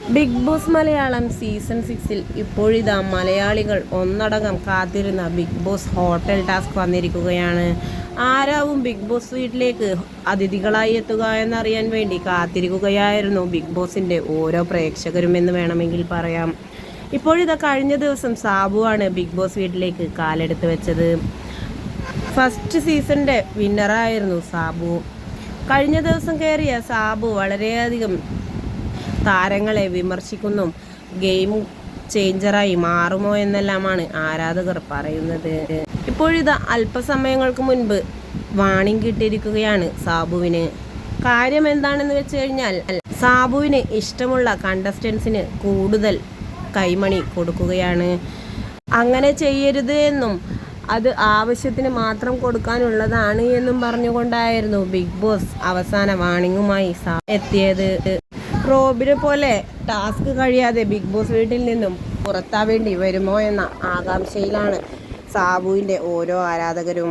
Big boss Malayalam season 6-ൽ ഇപ്പോഴിതാ മലയാളികൾ ഒന്നടങ്കം കാത്തിരുന്ന ബിഗ് ബോസ് ഹോട്ടൽ ടാസ്ക് വന്നിരിക്കുകയാണ്. ആരാവും ബിഗ് ബോസ് വീട്ടിലേക്ക് അതിഥികളായി എത്തുക എന്നറിയാൻ വേണ്ടി കാത്തിരിക്കുകയായിരുന്നു ബിഗ് ബോസിൻ്റെ ഓരോ പ്രേക്ഷകരും എന്ന് വേണമെങ്കിൽ പറയാം. ഇപ്പോഴിതാ കഴിഞ്ഞ ദിവസം സാബുവാണ് ബിഗ് ബോസ് വീട്ടിലേക്ക് കാലെടുത്ത് വെച്ചത്. ഫസ്റ്റ് സീസണിൻ്റെ വിന്നറായിരുന്നു സാബു. കഴിഞ്ഞ ദിവസം കയറിയ സാബു വളരെയധികം താരങ്ങളെ വിമർശിക്കുന്നു. ഗെയിം ചേഞ്ചറായി മാറുമോ എന്നെല്ലാമാണ് ആരാധകർ പറയുന്നത്. ഇപ്പോഴിതാ അല്പസമയങ്ങൾക്ക് മുൻപ് വാണിംഗ് കിട്ടിയിരിക്കുകയാണ് സാബുവിന്. കാര്യം എന്താണെന്ന് വെച്ച് കഴിഞ്ഞാൽ സാബുവിന് ഇഷ്ടമുള്ള കണ്ടസ്റ്റൻസിന് കൂടുതൽ കൈമണി കൊടുക്കുകയാണ്. അങ്ങനെ ചെയ്യരുത് എന്നും അത് ആവശ്യത്തിന് മാത്രം കൊടുക്കാനുള്ളതാണ് എന്നും പറഞ്ഞുകൊണ്ടായിരുന്നു ബിഗ് ബോസ് അവസാന വാണിംഗുമായി എത്തിയത്. റോബിനെ പോലെ ടാസ്ക് കഴിയാതെ ബിഗ് ബോസ് വീട്ടിൽ നിന്നും പുറത്താവേണ്ടി വരുമോ എന്ന ആകാംക്ഷയിലാണ് സാബുവിൻ്റെ ഓരോ ആരാധകരും.